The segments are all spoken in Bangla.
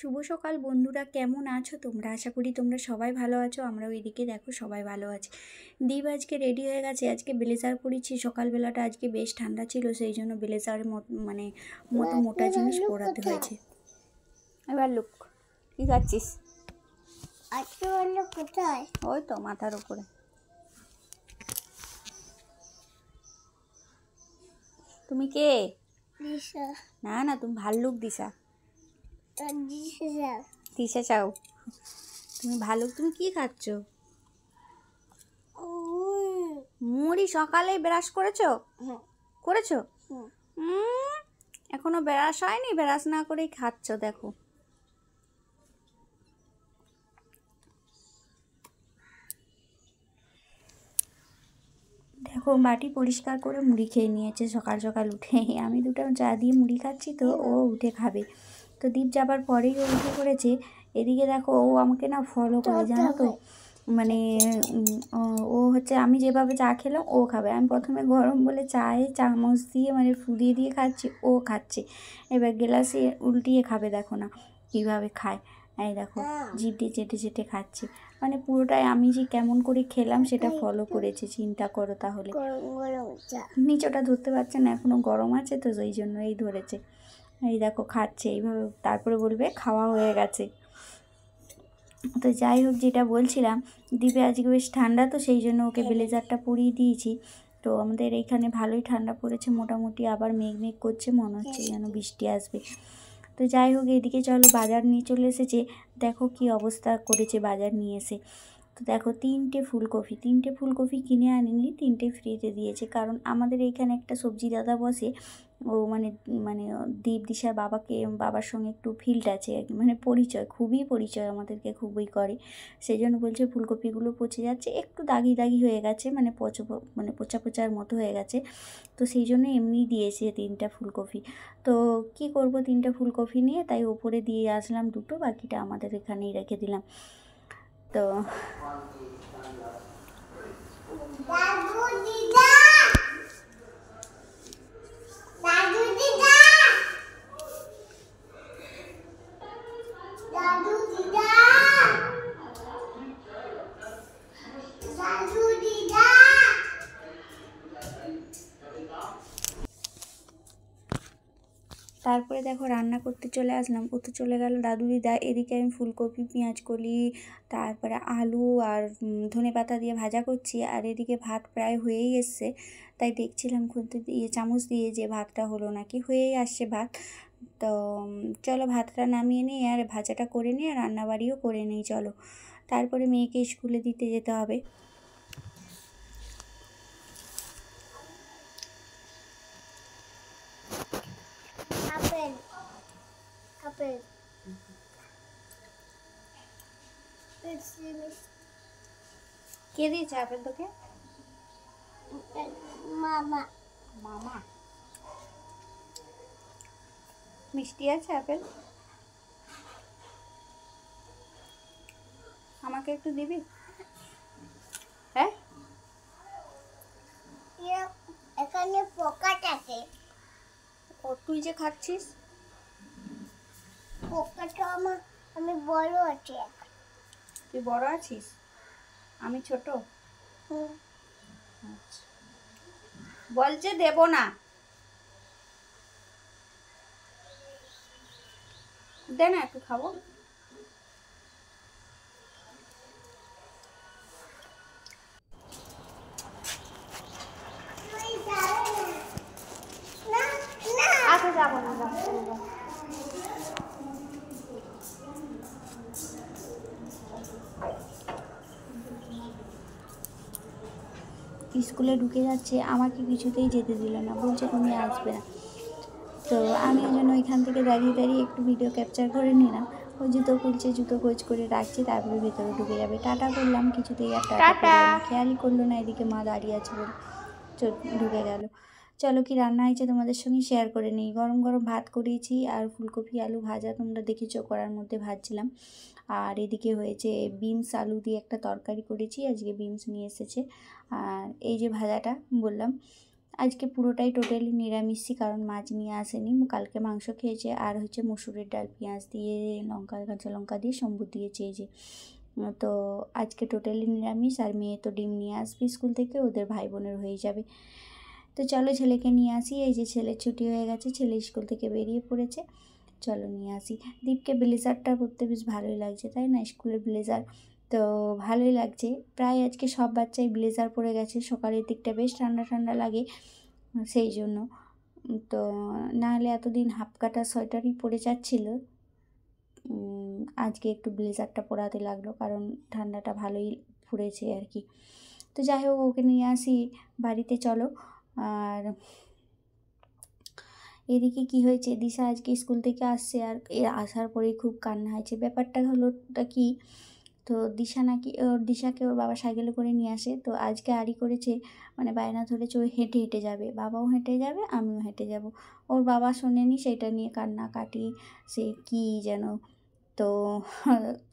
শুভ সকাল বন্ধুরা, কেমন আছো তোমরা? আশা করি তোমরা সবাই ভালো আছো। আমরাও এদিকে দেখো সবাই ভালো আছি। দীপ আজকে রেডি হয়ে গেছে। আজকে ব্লেজার পরেছি। সকালবেলাটা আজকে বেশ ঠান্ডা ছিল, সেই জন্য ব্লেজারের মতো মোটা জিনিস পরাতে হয়েছে। এবার লুক, কি খাচ্ছিস? আজকে বললো কোথায়? ওই তো মাথার উপরে। তুমি কে? দিশা। না না, তুমি ভাল্লুক দিশা। দিশা। দিশা চাও? তুমি ভাল্লুক। তুমি কি খাচ্ছ? মুড়ি? সকালেই ব্রাশ করেছো? করেছো? এখনো ব্রাশ হয়নি? ব্রাশ না করেই খাচ্ছ, দেখো। দেখো বাটি পরিষ্কার করে মুড়ি খেয়ে নিয়েছে সকাল সকাল উঠে। আমি দুটো চা দিয়ে মুড়ি খাচ্ছি, তো ও উঠে খাবে। তো দীপ যাবার পরেই ও উঠে পড়েছে। এদিকে দেখো ও আমাকে না ফলো করে, জানো তো। মানে ও হচ্ছে আমি যেভাবে চা খেলাম ও খাবে। আমি প্রথমে গরম বলে চায়ে চামচ দিয়ে মানে ফুলিয়ে দিয়ে খাচ্ছি, ও খাচ্ছে। এবার গ্লাসে উল্টিয়ে খাবে, দেখো না কীভাবে খায়। এই দেখো জিভ দিয়ে চেটে চেটে খাচ্ছে। মানে পুরোটাই আমি যে কেমন করে খেলাম সেটা ফলো করেছে, চিন্তা করো তাহলে। নিচটা ধরতে পারছে না, এখনও গরম আছে তো সেই জন্য এই ধরেছে। এই দেখো খাচ্ছে এইভাবে, তারপরে বলবে খাওয়া হয়ে গেছে। তো যাই হোক, যেটা বলছিলাম, দ্বীপে আজকে বেশ ঠান্ডা, তো সেই জন্য ওকে ব্লেজারটা পরিয়ে দিয়েছি। তো আমাদের এইখানে ভালোই ঠান্ডা পড়েছে মোটামুটি। আবার মেঘ মেঘ করছে, মনে হচ্ছে যেন বৃষ্টি আসবে। তো যাই হোক, এদিকে চলো বাজার নিয়ে চলে এসেছে। দেখো কি অবস্থা করেছে বাজার নিয়ে এসে। তো দেখো তিনটে ফুলকপি কিনে আনিনি, তিনটে ফ্রিতে দিয়েছে। কারণ আমাদের এইখানে একটা সবজি দাদা বসে, ও মানে মানে দীপ দিশার বাবার সঙ্গে একটু ফিল্ড আছে আর কি, মানে পরিচয়, খুবই পরিচয়, আমাদেরকে খুবই করে। সেই জন্য বলছে ফুলকপিগুলো পচে যাচ্ছে, একটু দাগি দাগি হয়ে গেছে, মানে পচা পচার মতো হয়ে গেছে। তো সেই জন্য এমনি দিয়েছে তিনটা ফুলকপি। তো কি করব, তিনটা ফুলকপি নিয়ে তাই ওপরে দিয়ে আসলাম দুটো, বাকিটা আমাদের এখানেই রেখে দিলাম। তো তারপরে দেখো রান্না করতে চলে আসলাম। ও তো চলে গেল দাদু দিদা। এদিকে আমি ফুলকপি, পেঁয়াজকলি, তারপরে আলু আর ধনেপাতা দিয়ে ভাজা করছি। আর এদিকে ভাত প্রায় হয়েই এসছে, তাই দেখছিলাম খুঁতে দিয়ে চামচ দিয়ে যে ভাতটা হলো নাকি। হয়েই আসছে ভাত। তো চলো ভাতটা নামিয়ে নিই আর ভাজাটা করে নিই, আর রান্নাবাড়িও করে নিই চলো। তারপরে মেয়েকে স্কুলে দিতে যেতে হবে। কে দিয়েছে আপেল তোকে? মামা। মামা। মিষ্টি আছে আপেল? আমাকে একটু দিবি? হ্যাঁ, এখানে পোকা থাকে। ও তুই যে খাচ্ছিস, পোকাটা আমি বড় আছি। তুই বড় আছিস, আমি ছোট। আচ্ছা, বলছে দেব না, দে না একটু খাবো। আচ্ছা যাবো না, স্কুলে ঢুকে যাচ্ছে, আমাকে কিছুতেই যেতে দিল না, বলছে তুমি আসবে না। তো আমি ওই জন্য ওইখান থেকে দাঁড়িয়ে দাঁড়িয়ে একটু ভিডিও ক্যাপচার করে নিলাম। ওই জুতো খুলছে, জুতো কোচ করে রাখছি, তারপরে ভেতরে ঢুকে যাবে। টাটা করলাম, কিছুতেই আর টাটা করলো না, খেয়ালই করলো না এদিকে মা দাঁড়িয়ে আছে বলে ঢুকে গেল। চলো কি রান্না হয়েছে তোমাদের সঙ্গে শেয়ার করে নিই। গরম গরম ভাত করিয়েছি, আর ফুলকপি আলু ভাজা তোমরা দেখেছো, করার মধ্যে ভাজছিলাম। আর এদিকে হয়েছে বিনস আলু দিয়ে একটা তরকারি করেছি, আজকে বিনস নিয়ে এসেছে। আর এই যে ভাজাটা বললাম, আজকে পুরোটাই টোটালি নিরামিষই, কারণ মাছ নিয়ে আসেনি, কালকে মাংস খেয়েছে। আর হচ্ছে মুসুরির ডাল পেঁয়াজ দিয়ে লঙ্কা কাঁচা লঙ্কা দিয়ে সম্বুর দিয়েছে এই যে। তো আজকে টোটালি নিরামিষ। আর মেয়ে তো ডিম নিয়ে আসবে স্কুল থেকে, ওদের ভাই বোনের হয়ে যাবে। তো চলো ছেলেকে নিয়ে আসি। এই যে ছেলের ছুটি হয়ে গেছে, ছেলে স্কুল থেকে বেরিয়ে পড়েছে, চলো নিয়ে আসি। দীপকে ব্লেজারটা পরতে বেশ ভালোই লাগছে, তাই না? স্কুলের ব্লেজার তো ভালোই লাগছে। প্রায় আজকে সব বাচ্চাই ব্লেজার পরে গেছে, সকালের দিকটা বেশ ঠান্ডা ঠান্ডা লাগে সেই জন্য। তো নাহলে এতদিন হাফ কাটা সোয়েটারই পরে যাচ্ছিলো, আজকে একটু ব্লেজারটা পরাতে লাগলো, কারণ ঠান্ডাটা ভালোই পড়েছে আর কি। তো যাই হোক, ওকে নিয়ে আসি বাড়িতে, চলো। আর এদিকে কি হয়েছে, দিশা আজকে স্কুল থেকে আসছে, আর আসার পরেই খুব কান্না হয়েছে। ব্যাপারটা হলোটা কি, তো দিশাকে ওর বাবা সাইকেলে করে নিয়ে আসে। তো আজকে আড়ি করেছে, মানে বায়না ধরেছে ও হেঁটে হেঁটে যাবে, বাবাও হেঁটে যাবে আমিও হেঁটে যাব। ওর বাবা শোনেনি, সেটা নিয়ে কান্নাকাটি সে কি যেন। তো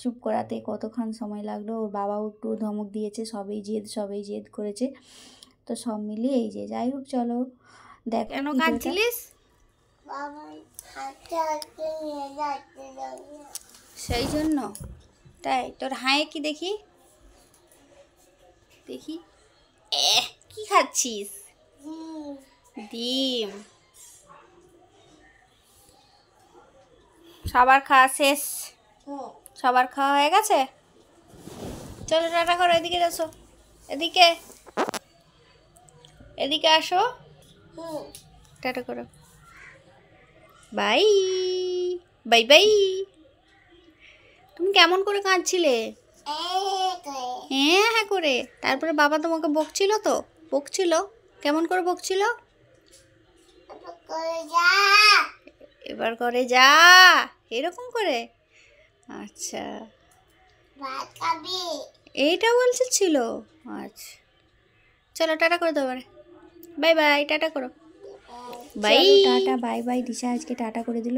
চুপ করাতে কতক্ষণ সময় লাগলো, ওর বাবাও একটু ধমক দিয়েছে, সবই জেদ করেছে। তো সব মিলিয়ে এই যে, যাই হোক চলো দেখ। কেন কাঁদছিলিস? বাবা হাতে হাতে নিয়ে যাচ্ছে যাবে। সেই জন্য তাই? তোর হাঁয়ে কি দেখি দেখি, কি খাচ্ছিস? ডিম। সবার খাওয়া শেষ? সবার খাওয়া হয়ে গেছে? চলো টাটা করো, এদিকে আসো, এদিকে এদিকে আসো, টাটা করো, বাই বাই বাই। তুমি কেমন করে কাঁদছিলে? হ্যাঁ হ্যাঁ করে। তারপরে বাবা তোমাকে বকছিল কেমন করে বকছিল? এবার করে যা, এরকম করে? আচ্ছা, এইটা বলছিল। আচ্ছা চলো টাটা করে দাও, বাই বাই, টাটা করো, বাই টাটা বাই বাই। দিশা আজকে টাটা করে দিল।